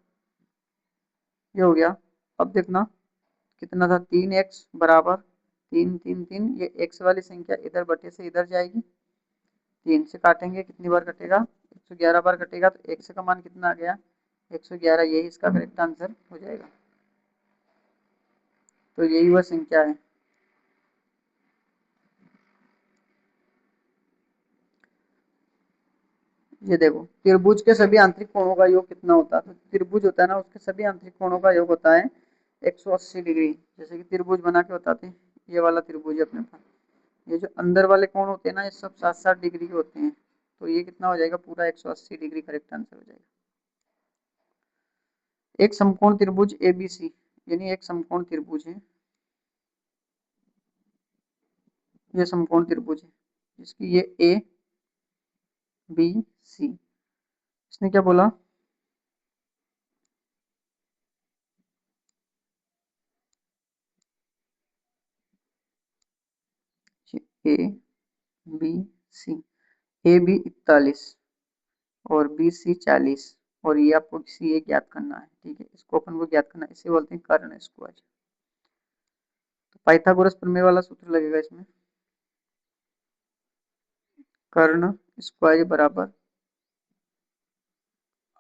ये हो गया। अब देखना कितना था? 3x बराबर 3 3 3, ये x वाली संख्या इधर बटे से इधर जाएगी, 3 से काटेंगे कितनी बार कटेगा? 111 बार कटेगा, तो x का मान कितना आ गया? 111, यही इसका करेक्ट आंसर हो जाएगा। तो यही वह संख्या है। ये देखो, त्रिभुज के सभी आंतरिक कोणों का योग कितना होता है? तो त्रिभुज होता है ना, उसके सभी आंतरिक कोणों का योग होता है 180 डिग्री। जैसे कि त्रिभुज बना के बताते हैं, ये वाला त्रिभुज है अपने पास, ये जो अंदर वाले कोण होते हैं ना, ये सब 60-60 डिग्री के होते हैं। तो ये कितना हो जाएगा? पूरा 180 डिग्री करेक्ट आंसर हो जाएगा। एक समकोण त्रिभुज एबीसी, यानी एक समकोण त्रिभुज है, ये समकोण त्रिभुज है जिसकी ये ए बी सी, इसने क्या बोला? ए बी सी, ए बी 41 और बी सी 40, और ये आपको किसी एक ज्ञात करना है, ठीक है, इसको अपन को ज्ञात करना है, इसे बोलते हैं कर्ण स्क्वायर। तो पाइथागोरस प्रमेय वाला सूत्र लगेगा इसमें, कर्ण स्क्वायर बराबर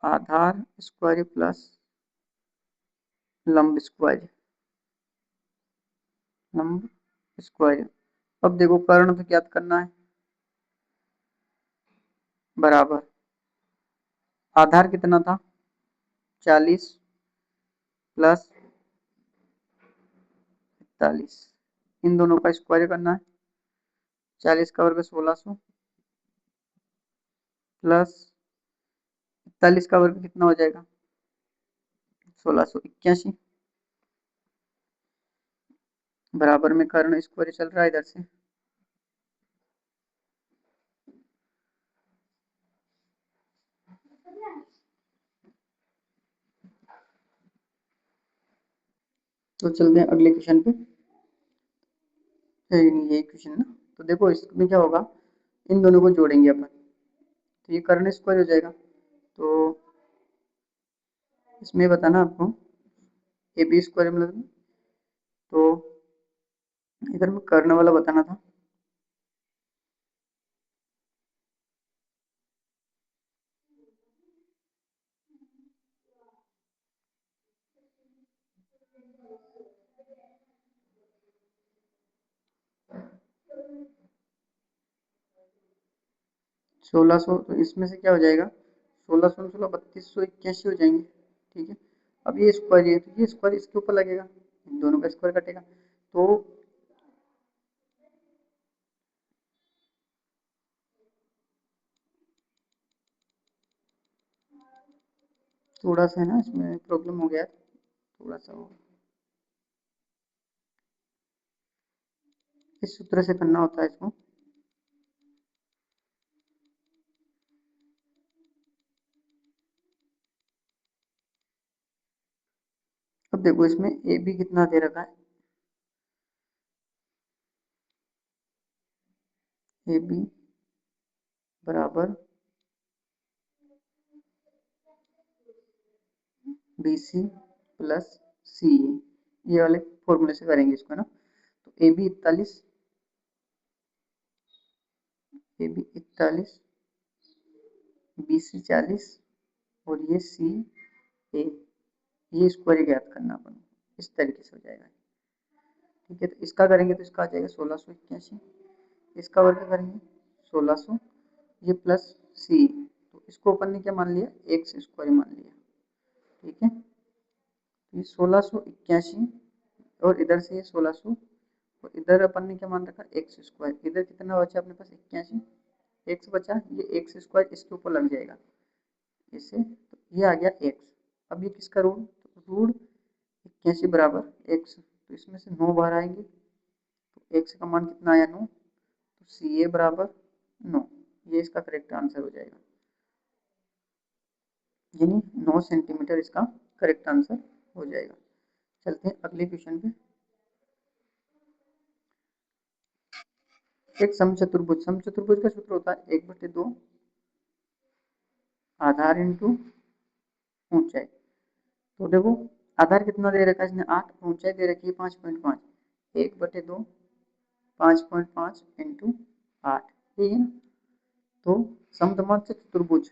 आधार स्क्वायर प्लस लंब स्क्वायर, लंब स्क्वायर। अब देखो कर्ण तो ज्ञात करना है, बराबर आधार कितना था? 40 प्लस 41, इन दोनों का स्क्वायर करना है। 40 का वर्ग 1600 प्लस 41 का वर्ग कितना हो जाएगा? 1681, बराबर में कर्ण स्क्वायर चल रहा है इधर से। तो चलते हैं अगले क्वेश्चन पे। नहीं, यही क्वेश्चन ना। तो देखो इसमें क्या होगा, इन दोनों को जोड़ेंगे अपन, तो ये कर्ण स्क्वायर हो जाएगा। तो इसमें बताना आपको ए बी स्क्वायर मतलब, तो इधर में कर्ण वाला बताना था। 1600, तो इसमें से क्या हो जाएगा, 1600 16 3281 हो जाएंगे। ठीक है, अब ये स्क्वायर है तो ये स्क्वायर इसके ऊपर लगेगा, इन दोनों का स्क्वायर कटेगा। तो थोड़ा सा है ना इसमें प्रॉब्लम हो गया, थोड़ा सा वो इस सूत्र से करना होता है इसको। अब देखो इसमें ए बी कितना दे रखा है, ए बी बराबर B C plus C A, ये वाले फॉर्मूले से करेंगे इसको ना। तो A B 41, A B 41, B C 40 और ये सी ए, ये स्क्वायर ज्ञात करना अपन, इस तरीके से हो जाएगा। ठीक है, तो इसका करेंगे तो इसका आ जाएगा 1681, इसका वर्ग करेंगे 1600, ये प्लस सी, तो इसको अपन ने क्या मान लिया, एक्स स्क्वायर मान लिया। ठीक है, तो ये 1681 और इधर से ये 1600 और इधर अपन ने क्या मान रखा, एक्स स्क्वायर, इधर कितना बचा अपने पास 81, एक्स बचा, ये एक्स स्क्वायर इसके ऊपर लग जाएगा इससे, तो ये आ गया एक्स। अब ये किसका रूट, तो रूट 81 बराबर एक्स, तो इसमें से 9 बाहर आएंगे, तो एक्स का मान कितना आया 9, तो सी ए बराबर 9, ये इसका करेक्ट आंसर हो जाएगा, यानी 9 सेंटीमीटर इसका करेक्ट आंसर हो जाएगा। चलते हैं अगले क्वेश्चन पे। एक समचतुर्भुज, समचतुर्भुज का सूत्र होता है 1/2 आधार इंटू ऊंचाई। तो देखो आधार कितना दे रखा है इसने 8, ऊंचाई दे रखी है 5.5, 1/2 5.5 इंटू 8, ठीक है ना। तो समद्विबाहु चतुर्भुज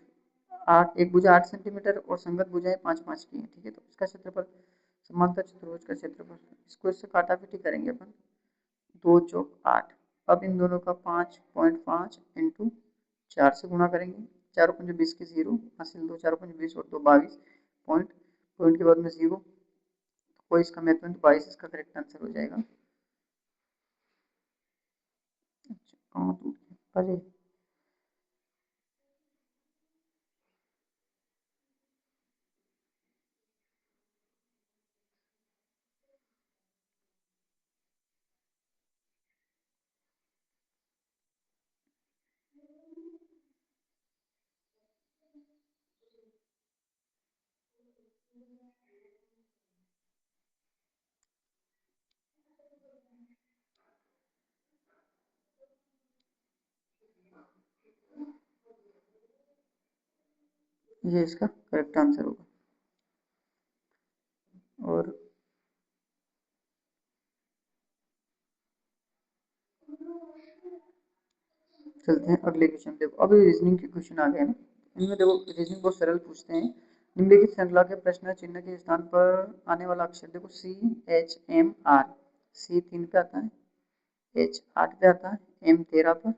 8, एक भुजा 8 सेंटीमीटर और संगत भुजाएं 5-5 की है। ठीक है, तो इसका क्षेत्रफल, समांतर चतुर्भुज का क्षेत्रफल, इसको इससे काटापीटी करेंगे अपन, 2 चौक 8, अब इन दोनों का 5.5 इंटू 4 से गुणा करेंगे, 4 पंजे 20 की 0, हासिल 2 4 पंजे 20 और 2 22, पॉइंट, पॉइंट के बाद में 0, कोई इसका महत्व नहीं, तो 22 इसका करेक्ट आंसर हो जाएगा। अच्छा, अरे ये इसका करेक्ट आंसर होगा। और चलते हैं अगले क्वेश्चन। देखो अभी रीजनिंग के क्वेश्चन आ गए ना, इनमें देखो रीजनिंग बहुत सरल पूछते हैं। निम्नलिखित श्रृंखला के प्रश्न चिन्ह के स्थान पर आने वाला अक्षर देखो सी एच एम आर, सी 3 पे आता है, एच 8 पे आता है, एम 13 पे,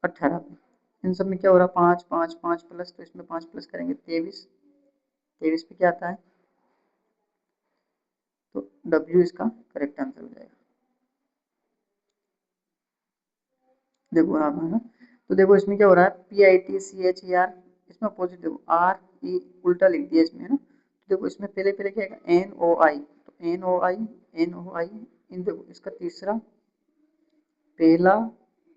18 पे, इन सब में क्या हो रहा है 5 5 5 प्लस, तो इसमें 5 प्लस करेंगे 23, 23 पे क्या आता है, तो डब्ल्यू इसका करेक्ट आंसर हो जाएगा। देखो यहाँ पर ना, तो देखो इसमें क्या हो रहा है P I T C H E R, इसमें अपोजिट देखो आर ई उल्टा लिख दिया इसमें है ना। तो देखो इसमें पहले पहले क्या है एन ओ आई, तो एन ओ आई, एन ओ आई, इन देखो इसका तीसरा, पहला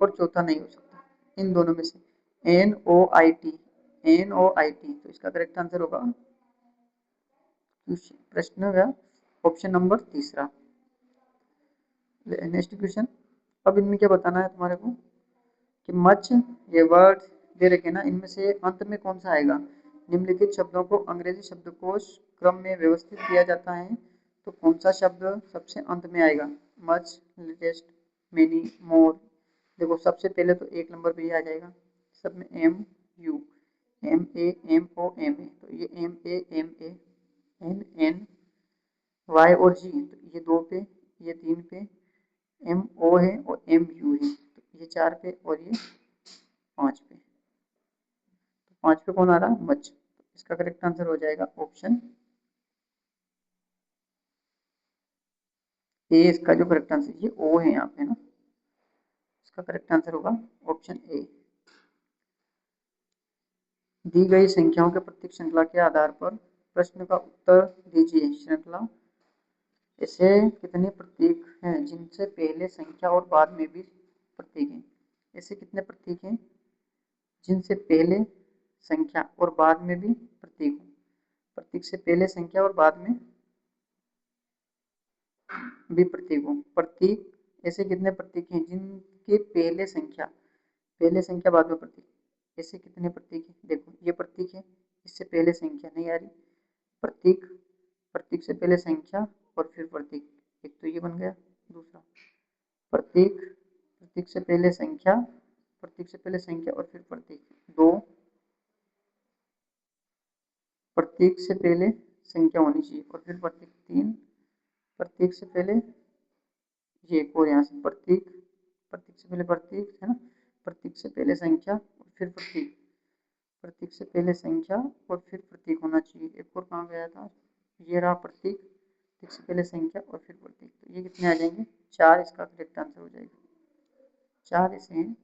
और चौथा नहीं हो सकता, इन दोनों में से N O I T, N O I T, तो इसका करेक्ट आंसर होगा प्रश्न का ऑप्शन नंबर तीसरा। नेक्स्ट क्वेश्चन, अब इनमें क्या बताना है तुम्हारे को कि मच, ये वर्ड दे रखे ना, इनमें से अंत में कौन सा आएगा, निम्नलिखित शब्दों को अंग्रेजी शब्दकोश क्रम में व्यवस्थित किया जाता है, तो कौन सा शब्द सबसे अंत में आएगा, मच, लेटेस्ट, मेनी, मोर। देखो सबसे पहले तो एक नंबर पे ये आ जाएगा, सब में M U, M A M O M A, तो ये M A M A, N N Y और जी, तो ये 2 पे, ये 3 पे, एम ओ है और एम यू है, तो ये 4 पे और ये 5 पे, तो 5 पे कौन आ रहा है, मच। इसका करेक्ट आंसर हो जाएगा ऑप्शन ए। इसका जो करेक्ट आंसर, ये ओ है यहाँ पे ना, इसका करेक्ट आंसर होगा ऑप्शन ए। दी गई संख्याओं के प्रत्येक श्रृंखला के आधार पर प्रश्न का उत्तर दीजिए। श्रृंखला ऐसे कितने प्रतीक हैं जिनसे पहले संख्या और बाद में भी प्रतीक हैं। ऐसे कितने प्रतीक हैं जिनसे पहले संख्या और बाद में भी प्रतीक हो। प्रतीक से पहले संख्या और बाद में भी प्रतीक हो। प्रतीक, ऐसे कितने प्रतीक हैं जिनके पहले संख्या बाद में प्रतीक। ऐसे कितने प्रतीक हैं, देखो ये प्रतीक है, इससे पहले संख्या नहीं आ रही, प्रतीक, प्रतीक से पहले संख्या और फिर प्रतीक, एक तो ये बन गया। दूसरा प्रतीक, प्रतीक से पहले संख्या, प्रतीक से पहले संख्या और फिर प्रतीक, दो। प्रतीक से पहले संख्या होनी चाहिए और फिर प्रतीक, तीन। प्रतीक से पहले ये एक और यहाँ से प्रतीक, प्रतीक से पहले प्रतीक है ना, प्रतीक से पहले संख्या और फिर प्रतीक, प्रतीक से पहले संख्या और फिर प्रतीक होना चाहिए। एक और कहाँ गया था, ये रहा प्रतीक, प्रतीक से पहले संख्या और फिर प्रतीक, तो ये कितने आ जाएंगे, चार। इसका करेक्ट आंसर हो जाएगा चार ऐसे हैं।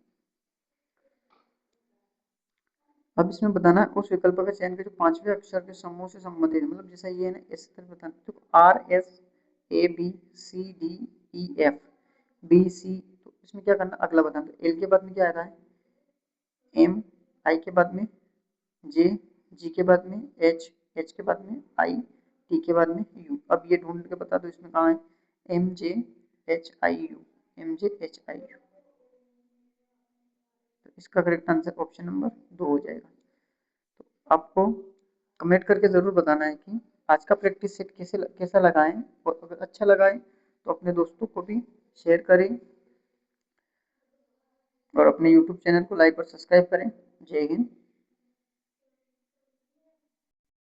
अब इसमें बताना है उस विकल्प का चयन करें जो पांचवें अक्षर के समूह से संबंधित है। मतलब जैसा ये है ना, इस तरह बताना, तो R S A B C D E F B C, तो इसमें क्या करना, अगला बताना। तो एल के बाद में क्या आ रहा है, एम, आई के बाद में जे, जी के बाद में एच, एच के बाद में आई, टी के बाद में यू। अब ये ढूंढ के बता दो इसमें कहाँ है, M J H I U, M J H I U. तो इसका करेक्ट आंसर ऑप्शन नंबर 2 हो जाएगा। तो आपको कमेंट करके ज़रूर बताना है कि आज का प्रैक्टिस सेट कैसा लगा है, और अगर अच्छा लगा है तो अपने दोस्तों को भी शेयर करें और अपने यूट्यूब चैनल को लाइक और सब्सक्राइब करें। जय हिंद।